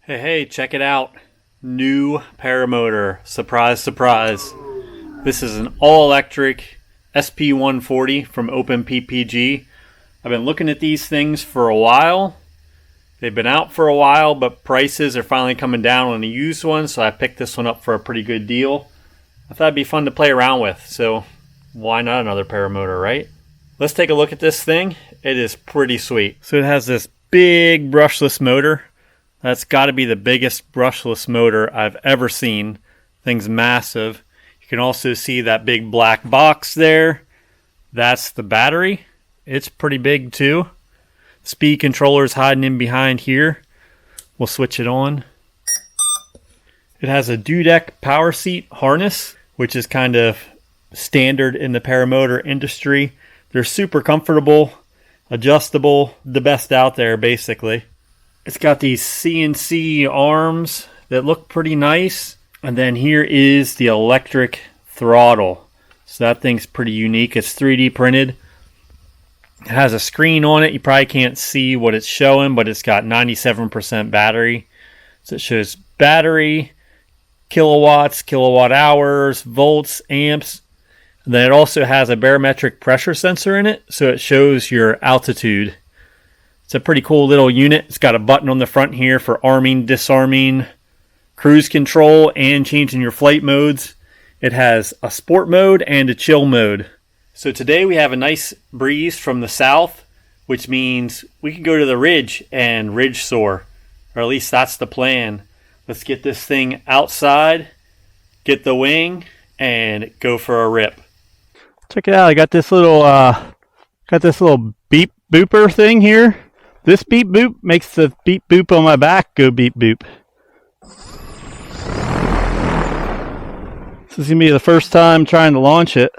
Hey, check it out. New paramotor. Surprise, surprise. This is an all-electric sp140 from OpenPPG. I've been looking at these things for a while. They've been out for a while, but prices are finally coming down on the used one, so I picked this one up for a pretty good deal. I thought it'd be fun to play around with, so why not another paramotor, right? Let's take a look at this thing. It is pretty sweet. So it has this big brushless motor. That's got to be the biggest brushless motor I've ever seen. Thing's massive. You can also see that big black box there. That's the battery. It's pretty big too. Speed controller's hiding in behind here. We'll switch it on. It has a dudek power seat harness, which is kind of standard in the paramotor industry. They're super comfortable, adjustable, the best out there basically. It's got these CNC arms that look pretty nice. And then here is the electric throttle. So that thing's pretty unique. It's 3D printed. It has a screen on it. You probably can't see what it's showing, but it's got 97% battery. So it shows battery, kilowatts, kilowatt hours, volts, amps. And then it also has a barometric pressure sensor in it. So it shows your altitude. It's a pretty cool little unit. It's got a button on the front here for arming, disarming, cruise control, and changing your flight modes. It has a sport mode and a chill mode. So today we have a nice breeze from the south, which means we can go to the ridge and ridge soar. Or at least that's the plan. Let's get this thing outside, get the wing, and go for a rip. Check it out. I got this little beep booper thing here. This beep boop makes the beep boop on my back go beep boop. This is going to be the first time trying to launch it.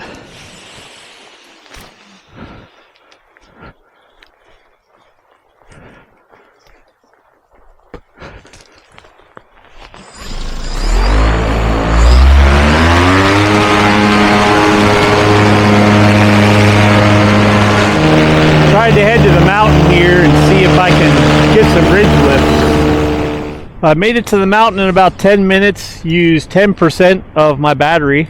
Tried to head to the mountain here and see if I can get some ridge lift. I made it to the mountain in about 10 minutes, used 10% of my battery,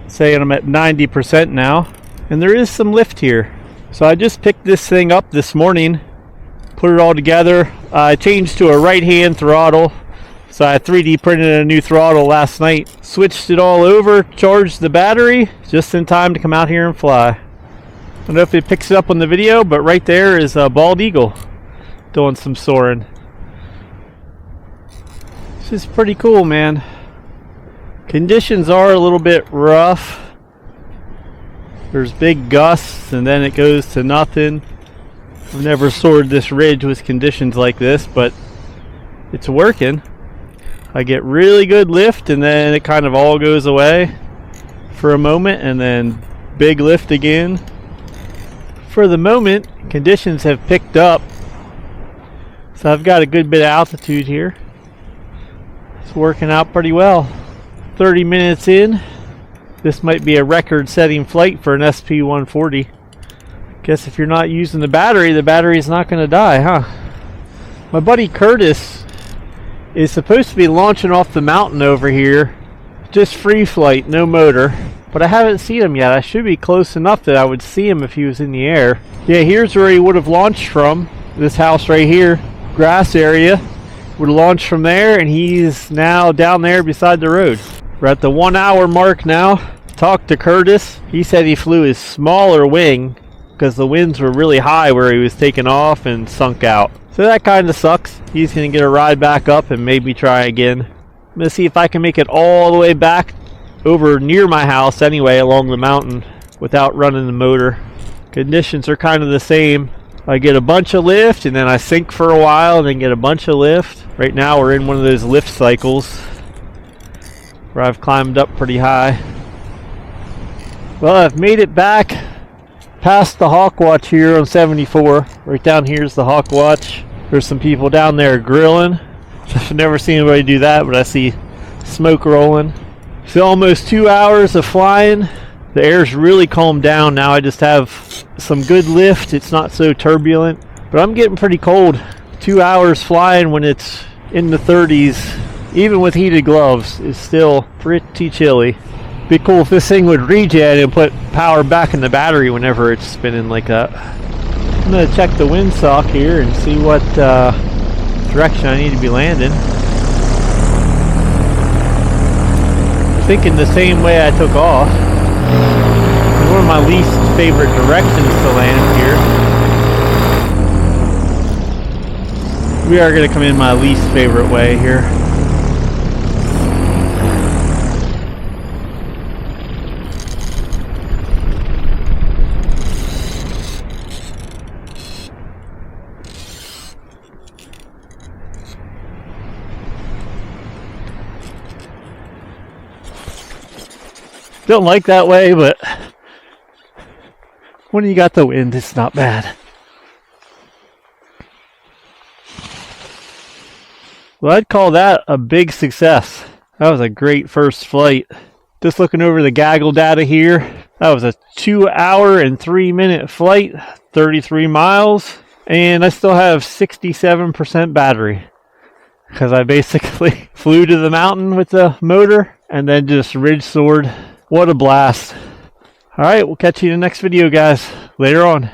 saying I'm at 90% now, and there is some lift here. So I just picked this thing up this morning, put it all together. I changed to a right-hand throttle, so I 3D printed a new throttle last night, switched it all over, charged the battery, just in time to come out here and fly. I don't know if it picks it up on the video, but right there is a bald eagle doing some soaring. This is pretty cool, man. Conditions are a little bit rough. There's big gusts and then it goes to nothing. I've never soared this ridge with conditions like this, but it's working. I get really good lift and then it kind of all goes away for a moment and then big lift again. For the moment, conditions have picked up, so I've got a good bit of altitude here. It's working out pretty well. 30 minutes in, this might be a record-setting flight for an sp140. Guess if you're not using the battery's not going to die, huh? My buddy Curtis is supposed to be launching off the mountain over here, just free flight, no motor. But I haven't seen him yet. I should be close enough that I would see him if he was in the air. Yeah, here's where he would have launched from. This house right here, grass area. Would have launched from there, and he's now down there beside the road. We're at the 1 hour mark now. Talked to Curtis. He said he flew his smaller wing because the winds were really high where he was taking off and sunk out. So that kind of sucks. He's going to get a ride back up and maybe try again. I'm going to see if I can make it all the way back over near my house anyway along the mountain without running the motor. Conditions are kind of the same. I get a bunch of lift and then I sink for a while and then get a bunch of lift. Right now we're in one of those lift cycles where I've climbed up pretty high. Well, I've made it back past the Hawk Watch here on 74. Right down here is the Hawk Watch. There's some people down there grilling. I've never seen anybody do that, but I see smoke rolling. So almost 2 hours of flying. The air's really calmed down now. I just have some good lift. It's not so turbulent, but I'm getting pretty cold. 2 hours flying when it's in the 30s, even with heated gloves, is still pretty chilly. Be cool if this thing would regen and put power back in the battery whenever it's spinning like that. I'm going to check the windsock here and see what direction I need to be landing. Thinking the same way I took off. It's one of my least favorite directions to land here. We are going to come in my least favorite way here. Don't like that way, but when you got the wind, it's not bad. Well, I'd call that a big success. That was a great first flight. Just looking over the gaggle data here, that was a 2 hour and 3 minute flight, 33 miles, and I still have 67% battery because I basically flew to the mountain with the motor and then just ridge soared. What a blast. Alright, we'll catch you in the next video, guys. Later on.